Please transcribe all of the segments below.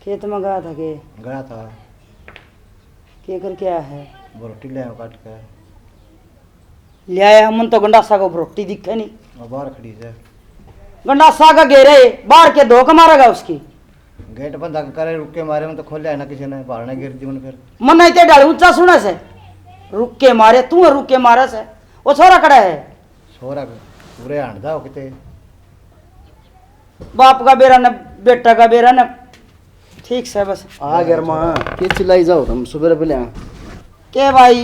खेत में गया था के गया था। कर क्या है वो रोटी ले आया काट के। ले आया हमन तो गंडासा को रोटी दिखे नहीं। और बाहर खड़ी है। गंडासा का घेरे बाहर के धोखा मारेगा उसकी। गेट बंद करे रुक के मारे में तो खोल लिया ना किसी ने बाहर ने गिर दी फिर। मन इतने डाल ऊंचा सुने से रुक के मारे तू रुक के मारे से वो छोरा खड़ा है। छोरा पूरे हट जाओ किते। बाप का बेरा न बेटा का बेरा न ठीक से बस आ गया माँ के चिल्लाई जाओ तुम सुबह पहले के भाई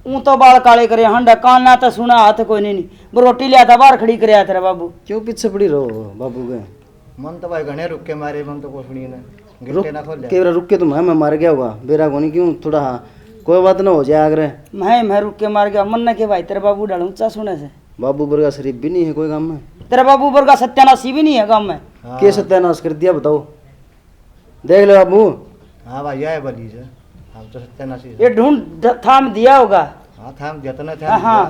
ऊ तो बाल काले करे हंडा कान ना तो सुना हाथ कोई नहीं वो रोटी लिया था बाहर खड़ी करे तेरा बाबू क्यों पीछे पड़ी रहो बाबू के मन तो भाई घने रुक के मारे मन तो कुछ नहीं ने गिरते ना खोल के रुक के तुम मैं मार गया होगा बेरा कोनी क्यों थोड़ा कोई बात ना हो जाए आगरे मैं रुक के मार गया मन न के भाई तेरे बाबू डाल ऊंचा सुने से बाबू वर्गा शरीफ भी नहीं है कोई काम में तेरा बाबू वर्गा सत्यानाशी भी नहीं है काम में के सत्यानाश कर दिया बताओ देख लो बाबू। हाँ भाई आए बली से हम तो सत्यानाशी ये ढूंढ थाम दिया होगा। हाँ थाम जितना था हाँ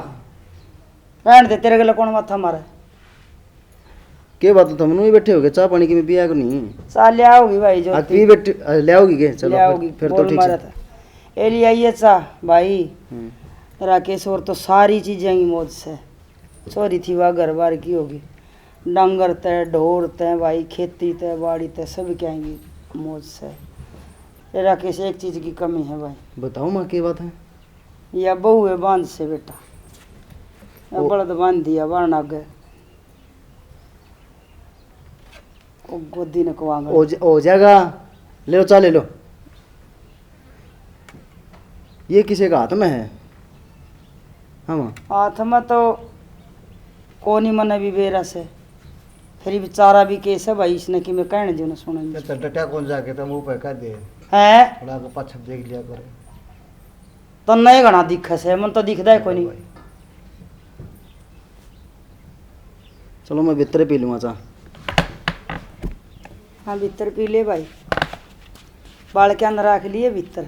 रहने दे तेरे गले कौन माथा मारे के बात तो तुम ही बैठे होगे चाय पानी की में पिया को नहीं चा ले आओगी भाई जो आज पी बैठे ले आओगी के चलो फिर तो ठीक है ए ले आइए चा भाई राकेश और तो सारी चीजें की मौज से चोरी थी वह घर बार की होगी डंगर तय ढोर तय भाई खेती तय बाड़ी तय सब क्या आएंगी मौज से। राकेश एक चीज की कमी है भाई बताओ माँ की बात है या बहू है बांध से बेटा बड़द बांध दिया वरना गए गोदी ने को हो जाएगा ले लो चा ले लो ये किसी का हाथ में है। हाँ माँ हाथ में तो कोनी मन भी बेरा से फिर बेचारा भी केस है भाई इसने कि मैं कहने जो न सुने तो डटा कौन जाके तो मुंह पे कर दे है थोड़ा को पाछा देख लिया करे तो नहीं घना दिखे से मन तो दिखता है कोई नहीं। चलो मैं भीतर पी लूँगा चा। हाँ भीतर पी ले भाई बाल के अंदर रख लिए भीतर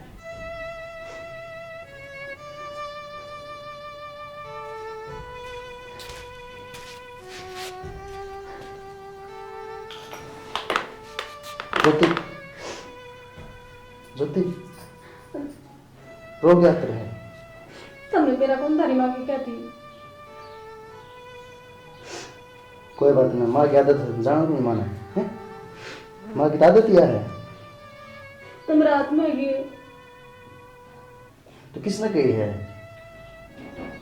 ज्योति ज्योति रो क्या कर रहे तुमने मेरा कौन तारी माँ की कहती कोई बात नहीं माँ की आदत जानो नहीं माना है माँ की आदत यह है तुम रात में गए तो किसने कही है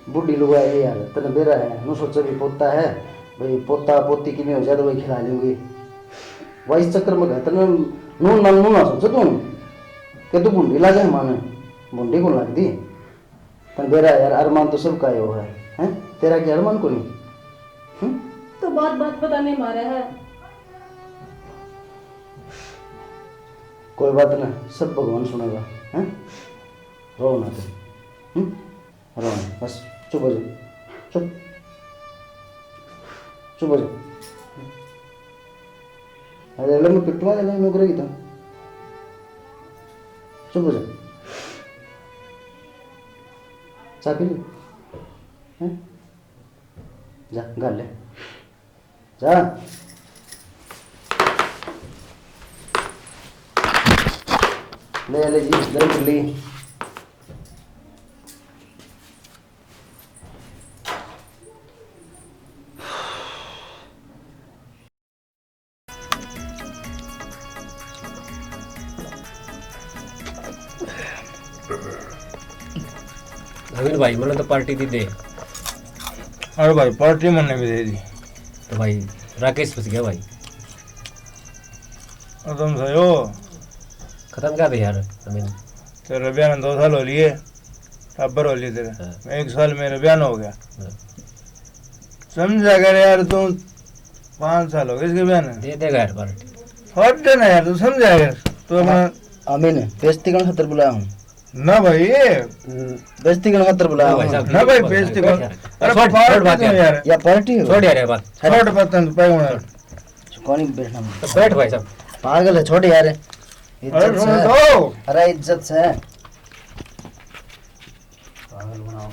बूढ़ी लोग है यार तेने बेरा है नु सोचा भी पोता है भाई पोता पोती की नहीं हो जाए तो वही खिला लूंगी वही चक्कर में कहते नू ना सोचो तुम कि तू बूढ़ी लागे माने बूढ़ी को लग दी तन बेरा यार अरमान तो सबका ही हो है हैं तेरा क्या अरमान को नहीं तो बात बात पता नहीं मारा है कोई बात ना सब भगवान सुनेगा हैं रो ना तुम रो ना बस चुप हो जाओ चुप हो जाओ अरे मैं पिटवा देना नौकरी की तो चुप हो जाओ चाय पी ली हैं जा घर ले जा ले जी गरम कर ली नवीन भाई मैंने तो पार्टी दी दे। अरे भाई पार्टी मैंने भी दे दी। तो भाई राकेश फंस गया भाई। और तुम सही हो खत्म क्या थे यार नवीन तेरे बयान 2 साल हो लिए टब्बर हो लिए तेरे 1 साल मेरे बयान हो गया समझा कर यार तुम 5 साल हो गए इसके बयान दे देगा यार पार्टी हट देना यार तू समझा कर तो अपना अमीन बेइज्जती करने खातिर बुलाया हूँ ना भाई बेइज्जती करने खातिर बुलाया हूँ ना भाई बेइज्जती कर अरे पार्टी तो यार या पार्टी हो छोड़ यार ये बात छोड़ बतन पैगुना कौन ही बैठना तो बैठ भाई साहब पागल है छोड़ यार अरे इज्जत सुन से तो अरे इज्जत से पागल बनाओ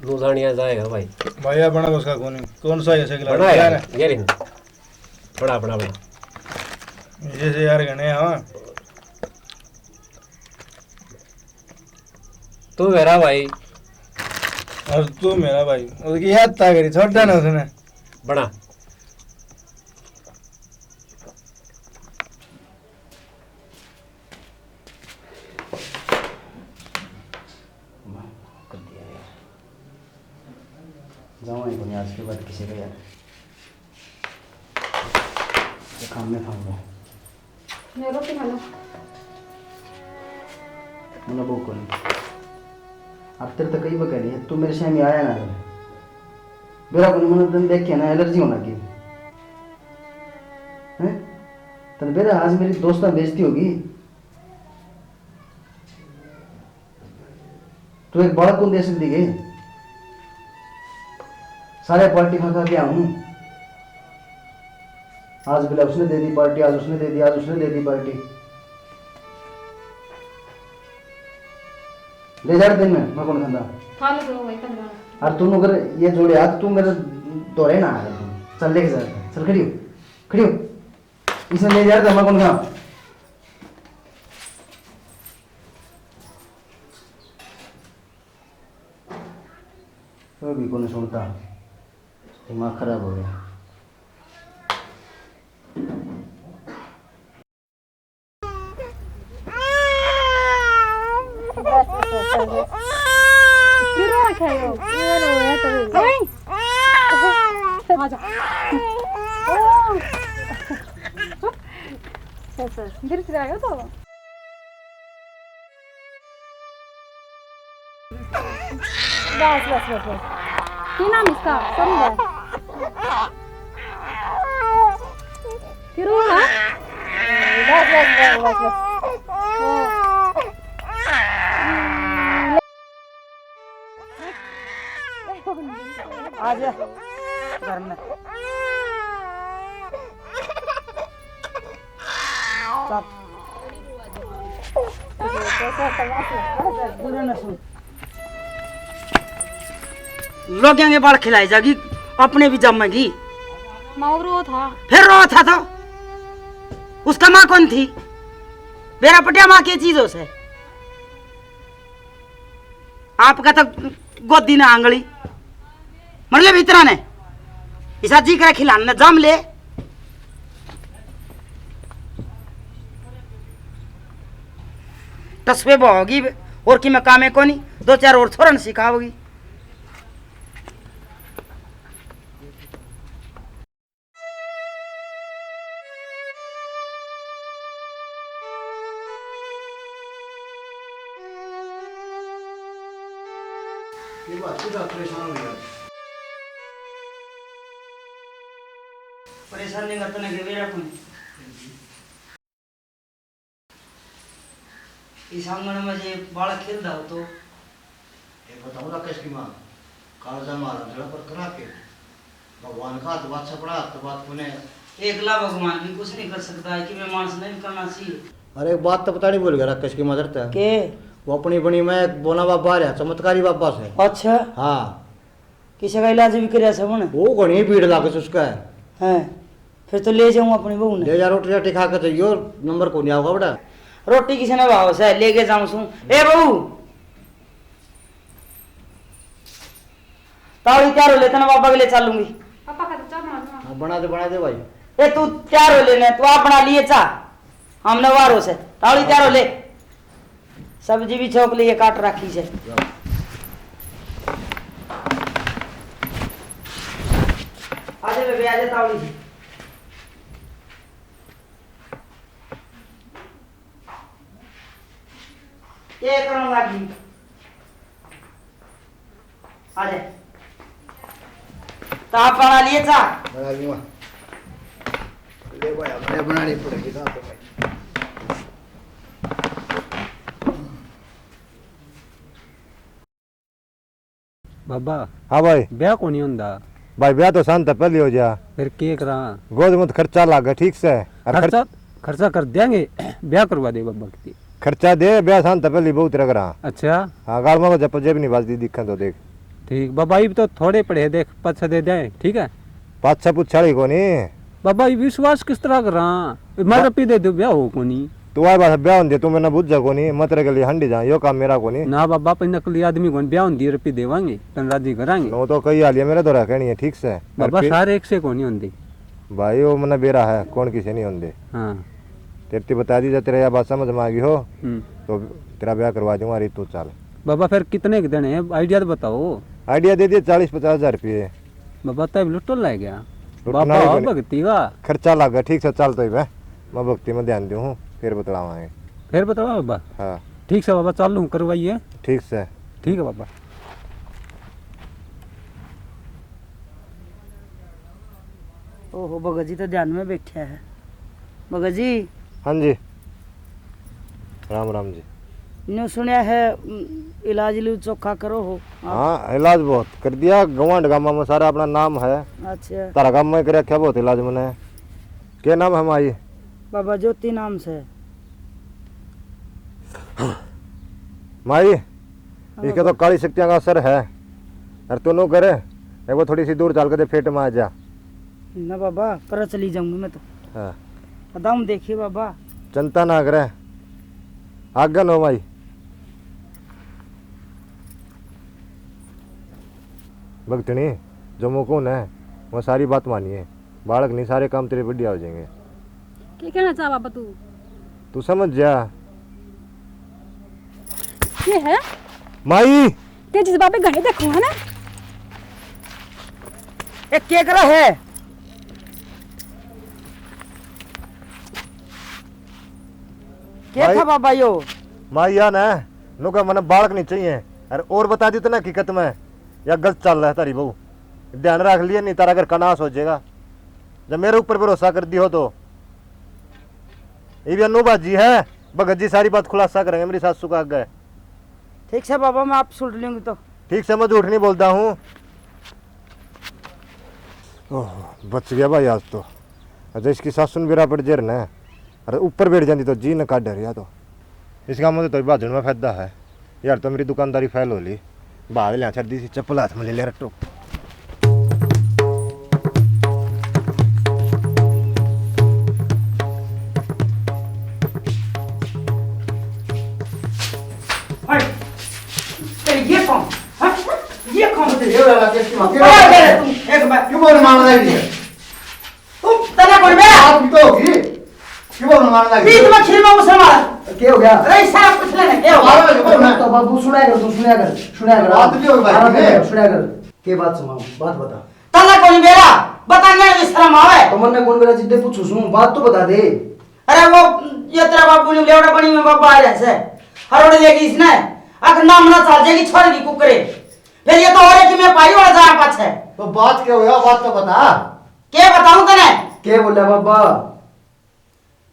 लूजानिया जाएगा भाई भैया बना उसका कौन सा ऐसे बड़ा यार ये रे बड़ा बड़ा बड़ा जैसे यार गणे हाँ तू मेरा भाई और तू मेरा भाई उसकी याद था करी छोड़ ना उसने बना कर दिया यार जाऊँ ही नहीं आज के बाद किसी का यार ये काम में खाऊंगा मैं रोटी खा लो। मैंने वो कौन अब तेरे तो कई बकरी है तू मेरे सामने आया ना मेरा को मैंने तन देख के ना एलर्जी होना की हैं तन मेरा आज मेरी दोस्ता बेइज्जती होगी तू एक बड़ा कौन दे सकती है सारे पार्टी खा खा के आऊं आज बिला उसने दे दी पार्टी आज उसने दे दी आज उसने दे दी पार्टी ले जा दिन में मैं कौन खाना खा लो तो भाई कंधा। और तुम अगर ये जोड़े हाथ तू मेरे दोरे ना आ तुम चल लेके जा चल खड़ी हो इसे ले जा मैं कौन खा तो भी कौन सुनता दिमाग खराब हो गया बस बस बस बस क्या नाम इसका समझा फिर वो ना बस बस बस बस आ जा घर में लोग आगे बाल खिलाई जागी अपने भी जमेगी मावरो था फिर रो था तो उसका माँ कौन थी मेरा पटिया माँ की चीजों से आपका तो गोदी ना आंगली मरले भीतरा ने इसा जी करे खिलाना जम ले तस्वे होगी और कि मैं कामे को नहीं दो चार और थोड़ा सिखाओगी ये बात पूरा परेशान हो गया परेशान नहीं करते ना कि मेरा कौन इस आंगन में जे बालक खेलता हो तो ये बताऊँ ना किसकी माँ कालजा मारा जड़ा पर करा के भगवान का तो बात छपड़ा तो बात कोने एकला भगवान भी कुछ नहीं कर सकता है कि मैं मानस नहीं करना चाहिए अरे एक बात तो पता नहीं बोल गया राकेश की मदर था के वो अपनी बनी में बोना बाबा रहा चमत्कारी बाबा से अच्छा हाँ किसी का इलाज भी कराया सब ने वो घनी भीड़ लागे उसका है हैं फिर तो ले जाऊं अपनी बहू ने ले जा रोटी राटी खा के चाहिए नंबर को नहीं आओगा बेटा रोटी किसी ने भाव से लेके जाऊं सू ए बहू तावड़ी तैयार हो लेते ना बाबा के लिए चलूंगी पापा का तो चाह बना दो हाँ, बना दे भाई ए तू तैयार हो लेने तू आप बना लिए चाह हमने वारो से तावड़ी तैयार हो ले सब्जी भी छोक लिए काट रखी से आजे बेबे आजे तावड़ी ये करो लागी आजे तो आप बना लिए चाह बना ली माँ ले भाई अपने बनानी पड़ेगी ना तो भाई बाबा हाँ भाई ब्याह को नहीं होंदा भाई ब्याह तो शांत पहले हो जा फिर के करा गोद में तो खर्चा लागे ठीक से और खर्चा खर्चा कर देंगे ब्याह करवा दे बाबा की खर्चा दे ब्याह शांत पहले बहुत रख रहा अच्छा हाँ गाड़ में जब जेब नहीं बाजती दिक्कत तो देख ठीक बाबा ये तो थोड़े पड़े देख 5 दे दें ठीक है 5-6 पूछ छड़ी को नहीं बाबा ये विश्वास किस तरह करा मैं रपी दे दो ब्याह हो को नहीं तू आए बात ब्याह होंदे तू मैंने बुझ जा को नहीं मत के लिए हंडी जा यो काम मेरा को नहीं ना बाबा पे नकली आदमी को ब्याह होंदी रपी देवांगे तन राजी करांगे नो तो कई हालिया मेरे दौरा कहनी है ठीक से बाबा सारे एक से को नहीं होंदी भाई वो मैंने बेरा है कौन किसे नहीं होंदे हाँ तेरे बता दी जा तेरा यह बात समझ में आ गई हो हम्म। तो तेरा ब्याह करवा दूंगा अरे तू चल बाबा फिर कितने के देने हैं आइडिया तो बताओ आइडिया दे दिए 40-50 रुपये बाबा तब लुटो ला गया लुटना बाबा ही बने। भगती का खर्चा लग गया ठीक से चल तो मैं भक्ति में ध्यान दूँ फिर बतलावाएंगे फिर बताओ बाबा हाँ ठीक से बाबा चालू करवाइए ठीक से ठीक है बाबा ओहो भगत जी तो ध्यान में बैठा है। भगत जी हाँ जी राम राम जी न्यू सुनया है इलाज लू चोखा करो हो हाँ इलाज बहुत कर दिया गवांड गामा में सारा अपना नाम है अच्छा तारा गाँव में कर रखा बहुत इलाज मैंने क्या नाम है माई बाबा ज्योति नाम से माई इसके तो काली शक्तियाँ का असर है और तू नो करे एक बार थोड़ी सी दूर चल के फेट में आ जा ना बाबा पर चली जाऊंगी मैं तो हाँ कदम देखिए बाबा चिंता ना करे आज्ञा नो माई भक्तनी जो मुकुन है वो सारी बात मानिए बालक नहीं सारे काम तेरे बढ़िया हो जाएंगे क्या कहना चाह बाबा तू तू समझ जा ये है माई ते जिस बाबे घड़े देखो है ना एक केकरा है क्या भाई- था बाबा यो माई या ना नुका मैंने बालक नहीं चाहिए अरे और बता दी तो ना हकीकत में या गलत चल रहा है तारी बहू ध्यान रख लिया नहीं तारा अगर कनास हो जाएगा जब मेरे ऊपर भरोसा कर दी हो तो ये भी अनुभा जी है भगत जी सारी बात खुलासा करेंगे मेरी सासू का आगे ठीक से बाबा मैं आप सुन लूंगी तो ठीक से मैं झूठ नहीं बोलता हूँ बच गया भाई आज तो अच्छा इसकी सासू ने बेरा पड़ जेर न अरे ऊपर बैठ जाती तो जी न काट डर तो इसका मुझे तो बाजू में फायदा है यार तो मेरी दुकानदारी फैल हो ली भाग लिया छड़ी सी चप्पल हाथ में ले लिया रट्टो ये कौन हाँ? ये कौन ये वाला कैसी मां अरे मेरे तुम एक बार क्यों बोल मारना है तुम तना कोई बे आप भी तो होगी क्यों बोल मारना है बीच में खिलमा मुझसे मारा क्या हो गया अरे सारा कुछ लेना क्या हुआ मारो बोल ना तो बाबू सुनाया कर तू सुनाया कर बात भी होगी भाई, हाँ, ठीक? सुनाया कर के बात सुनाओ बात बता तना कोई बेरा बताने में शर्म आवे तो मन ने कौन मेरा जिद्दे पूछू सुन बात तो बता दे अरे वो ये तेरा बाप बोली लेवड़ा बनी में बाबा आ रहा है हरोड़े लेगी इसने अगर नाम ना चाल जाएगी छोड़ दी कुकरे फिर ये तो हो रहा कि मैं पाई वाला जा पाछ है तो बात क्या हुआ बात तो बता क्या बताऊं तने के बोला बाबा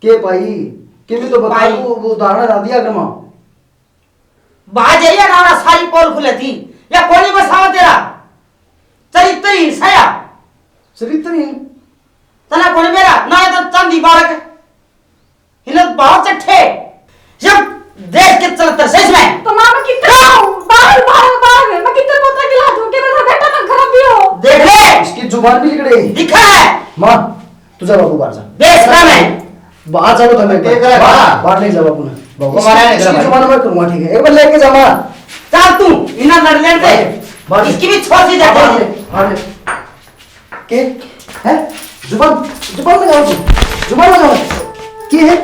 के पाई के भी तो बता पाई। तू वो उदाहरण ला दिया करमा बाज है ना सारी पोल खुले थी या कोनी बसावा तेरा चरित्रहीन सया चरित्रहीन तना कोनी मेरा ना तो चांदी बालक हिलत बहुत चट्ठे जब देश के चलते सच में तो मां मैं कितना बाहर बाहर बाहर मैं कितना पोता गिला दूं के मेरा बेटा ना खराब भी हो देख ले इसकी जुबान भी लिखड़े दिखा है मां तू जा बाबू बाहर जा बेशरम है बाहर जाओ तो मैं के करे बाहर? बाहर नहीं जा बाबू ना बाबू को मारा नहीं इसकी करा जुबान में करूंगा ठीक है एक बार लेके जा मां चल तू इना लड़ ले दे बाहर। इसकी भी छोटी जाती है बाहर के है जुबान में जाओ तू जुबान में जाओ के है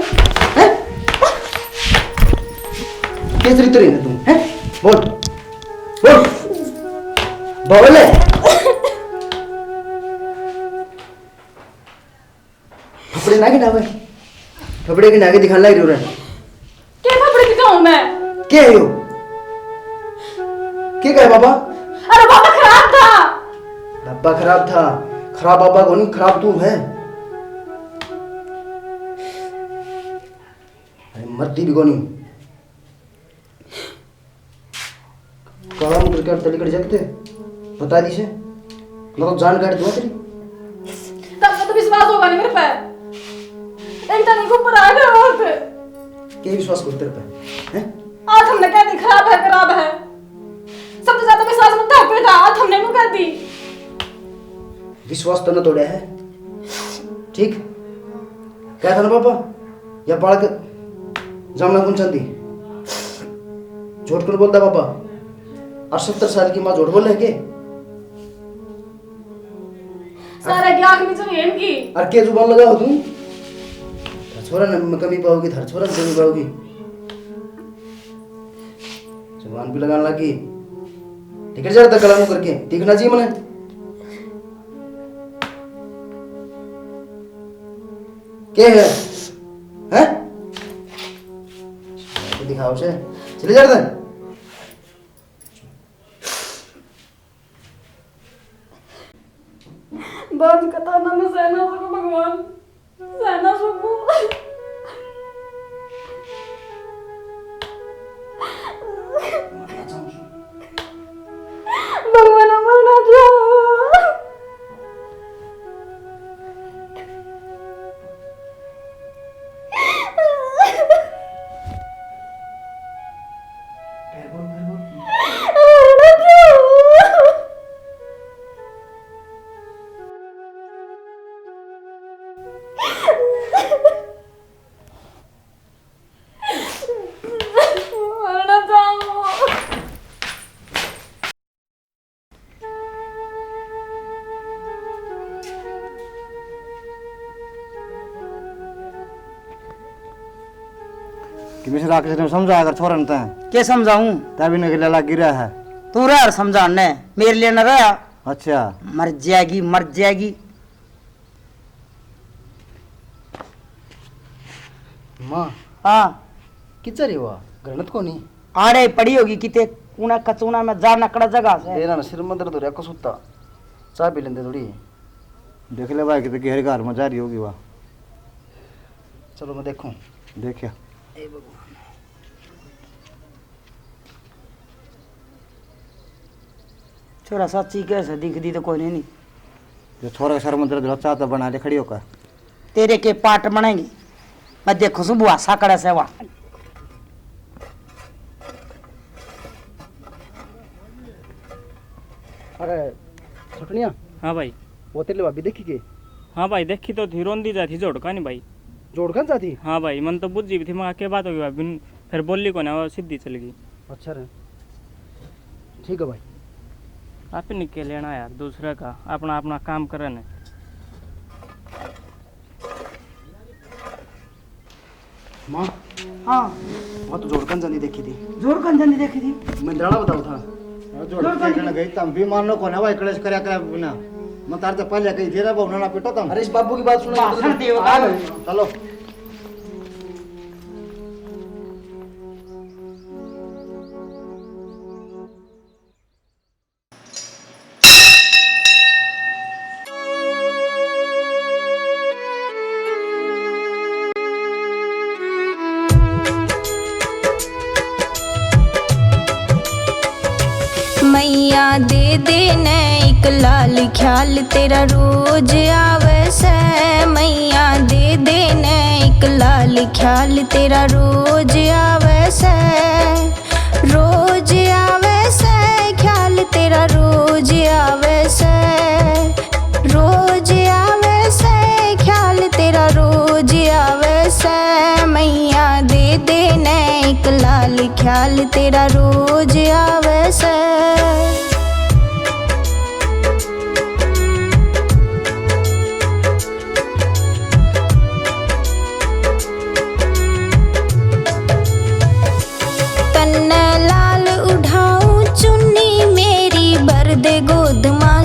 के चरित्रहीन है तुम हैं बोल बोल बोले थपड़े ना के नावे थपड़े के नागे दिखाने लग रहे के थपड़े दिखाऊं मैं के है यो के कहे बाबा अरे बाबा खराब था डब्बा खराब था खराब बाबा कौन खराब तू है अरे मरती भी कौन काम करके तली कर जाते बता दी से मतलब जान काट दो तेरी तब तो विश्वास होगा नहीं मेरे पे एक तो नहीं ऊपर आ गया और पे के विश्वास करते रहता है आज हमने कह दी खराब है सबसे ज्यादा विश्वास में था पे था आज हमने नु कर दी विश्वास तो न तोड़ा है ठीक क्या था ना पापा या बालक जामना कौन चाहती झूठ कौन बोलता पापा 78 साल की माँ झूठ बोल रहे के सारे की आंख में जमीन की और के जुबान लगा हो तुम छोरा न कमी पाओगी थर छोरा कमी पाओगी जुबान भी लगाने लगी टिकट जाता गला मुंह करके दिखना चाहिए मने क्या है हैं दिखाओ से चले जाते हैं बात कथा ना मैं सहना सकूं भगवान सहना सकूं भगवान मरना दो मरना चाहूं कि मिश्र राकेश ने समझा अगर छोरा नता के समझाऊं तभी ने गिला गिरा है तू रह और समझाने मेरे लिए न रहा अच्छा मर जाएगी माँ हाँ किधर है वो गरणत को नहीं आड़े पड़ी होगी किते कूना कचूना में जाना कड़ा जगह से तेरा ना सिर में दर्द हो रहा है सुत्ता चाय पी लेंदे थोड़ी देख ले भाई कितने गहरे घर में जा रही होगी वह चलो मैं देखूं देखिए छोरा सच्ची कैसे दिख दी तो कोई नहीं जो छोरा का सर में दर्द हो चाहता बना ले खड़ी होकर तेरे के पाट बनेंगे मैं देखो सुबह आशा करे से वहाँ अरे छुटनिया हाँ भाई वो तेरे भाभी देखी के हाँ भाई देखी तो थी रोंदी जाती जोड़का नहीं भाई जोड़कर जाती हाँ भाई मन तो बुझी भी थी मैं क्या बात होगी भाई फिर बोली को ना वो सीधी चली गई अच्छा रे ठीक है भाई आप ही निकल लेना यार दूसरे का अपना अपना काम करे ना माँ हाँ वहाँ तो जोड़कर जानी देखी थी जोर कंजन देखी थी मैं दड़ा बताऊ था जोड़ के गई तम भी मान लो कोने भाई कलेश करया करे बिना मैं तार तो पहले कही थी रे बहुना ना पिटो तम अरे इस बाबू की बात सुनो भाषण देव आ गए। चलो मैया दे देने एक लाल ख्याल तेरा रोज आवे से मैया दे देने एक लाल ख्याल तेरा रोज आवे से ख्याल तेरा रोज आवे से ख्याल तेरा रोज आवे से मैया दे देने एक लाल ख्याल तेरा रोज आवे से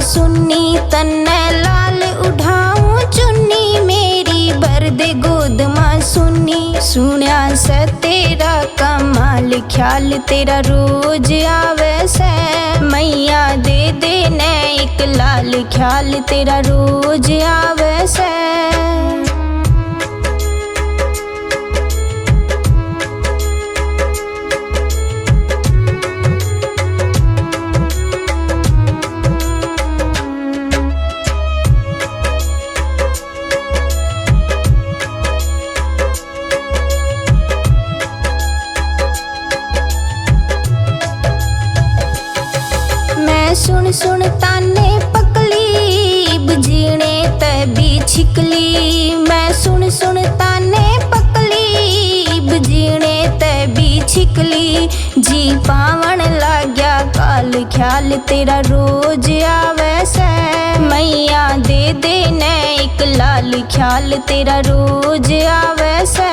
सुन्नी तन्ने लाल उठाऊं चुन्नी मेरी बरदे गोद मां सुन्नी सुनिया से तेरा कमाल ख्याल तेरा रोज आवे से मैया दे देने एक लाल ख्याल तेरा रोज आवे से सुन ताने पकली बजीने तभी छिकली जीने ते भी छिकली जी पावन लाग्या काल ख्याल तेरा रोज आवे से मैया दे दे ने एक लाल ख्याल तेरा रोज आवे से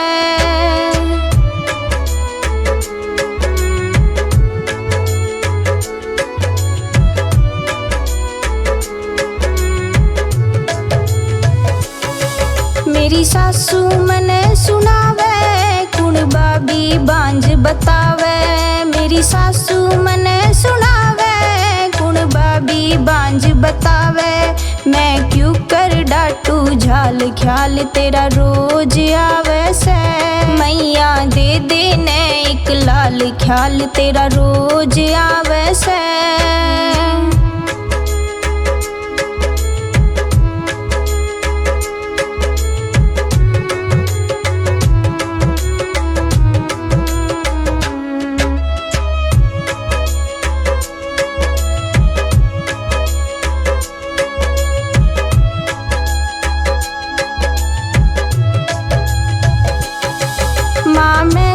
मेरी सासू मने सुनावे कुण बाबी बांझ बतावे मेरी सासू मने सुनावे कुण बाबी बांझ बतावे मैं क्यों कर डाटू झाल ख्याल तेरा रोज आवे से मैया दे दे ने एक लाल ख्याल तेरा रोज आवे से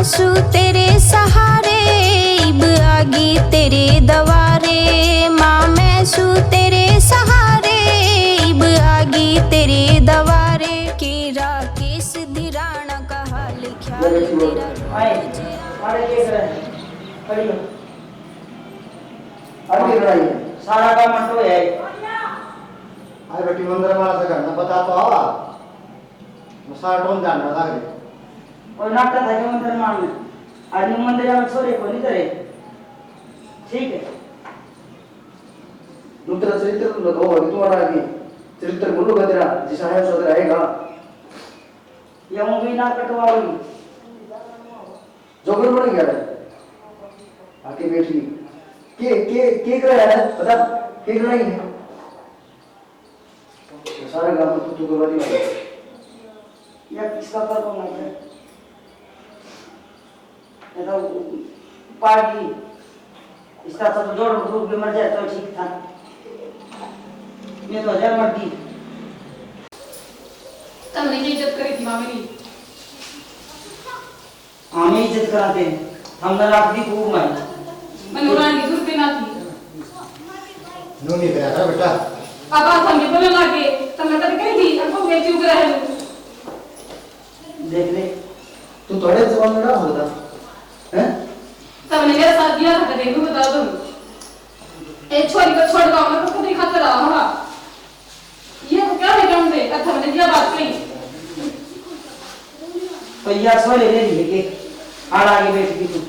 सू तेरे सहारे इब आगी तेरे दवारे माँ मैं सू तेरे सहारे इब आगी तेरे दवारे केरा केस दिराना का हाल ख्याल तेरा रोज सारा काम मत हो जाए आई बेटी मंदिर वाला से करना बता तो आवा मैं सारा टोन जान रहा था और नाटक था कि मंदिर मारने आज मंदिर में छोरे को नहीं करे ठीक है दूसरा चरित्र तो दो और तुम्हारा आगे चरित्र बोलो का तेरा जिसा है सो रहेगा ये मूवी ना कटवाओगी जोगर बन गया आके बैठी के कर रहा है पता के कर रही है सारे गांव में तू करवा दी या किसका पर को नहीं है ये तो पार्टी इसका सब जोड़ ग्रुप में मर जाए तो ठीक था ये तो हजार मर्दी तुमने की इज्जत करी थी माँ मेरी हमें इज्जत कराते हैं हमने रात दी खूब मारी मैं नूरानी की सुरती ना थी नूनी पे आ बेटा अब आप हमने बोलने लगे तुमने कभी कही थी हमको बेटी उग रहे देख ले तू थोड़े जवान में ना होता हैं तुमने मेरे साथ दिया था देखो बता दो एक छोरी को छोड़ दो मैं खुद ही खाता रहा हूँ ये तो क्या है काम दे अच्छा मैंने दिया बात कही तो यार सोले ले लिए के आड़ आगे बैठ गई तू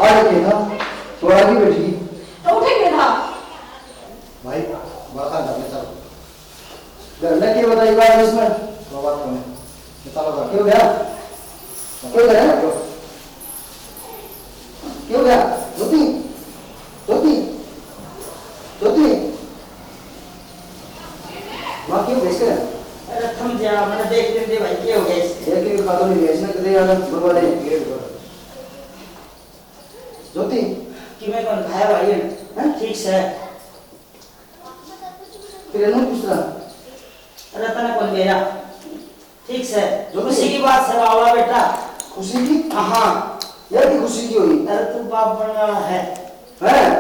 आगे के था तो आगे बैठी तो उठेंगे था भाई बात करने चलो घर के बताइए बात इसमें तो बात करने बताओ क्यों गया क्यों गया ज्योति ज्योति ज्योति वहाँ क्यों भेज कर अरे थम जा मैंने देख लेते भाई क्या हो गया इसके एक भी बातों नहीं भेजना कदे यार बर्बाद है ज्योति कि मैं कौन खाया भाई है ठीक से फिर नहीं पूछ रहा अरे तने कौन मेरा ठीक से जो खुशी की बात से बावला बेटा खुशी की हाँ यार की खुशी की हुई अरे तू बाप बनने वाला है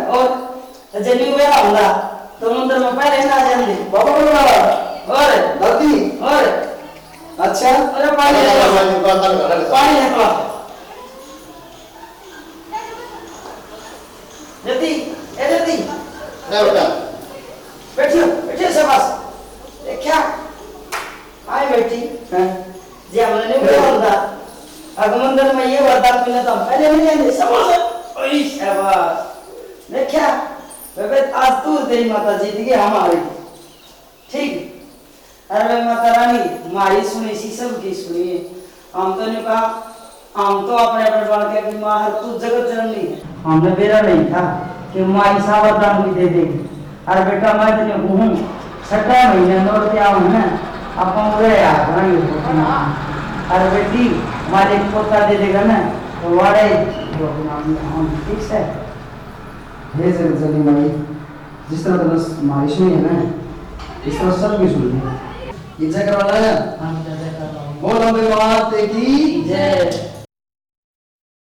और जल्दी हुआ होगा तो मंदिर में पहले ना जाने बाबा बनने वाला और दादी और अच्छा अरे पानी है तो जल्दी ए जल्दी ना बेटा बैठिए सब बस क्या आए बैठी हैं जी हमने नहीं बोला होता अगर मंदिर में ये वारदात मिला तो हम पहले नहीं जाएंगे समझ ओए शाबाश देखा बेबे आज तू तेरी माता जीत गई हमारी ठीक अरे माता रानी हमारी सुनी सी सबकी सुनी हम तो ने कहा हम तो अपने अपने बाल के कि माँ है तू जगत जननी है हमने बेरा नहीं था कि माँ सावधान भी दे देगी अरे बेटा मैं तो हूँ 6 महीने नोट क्या हूँ ना अपन उड़े आ अरे बेटी मालिक पोता दे देगा ना तो वाड़े हम ठीक है हे जल्दी भाई जिस तरह बस बारिश में है ना इस तरह सब भी सुन ये जगह वाला है हम जगह कर रहा हूँ बोलो माते की जय।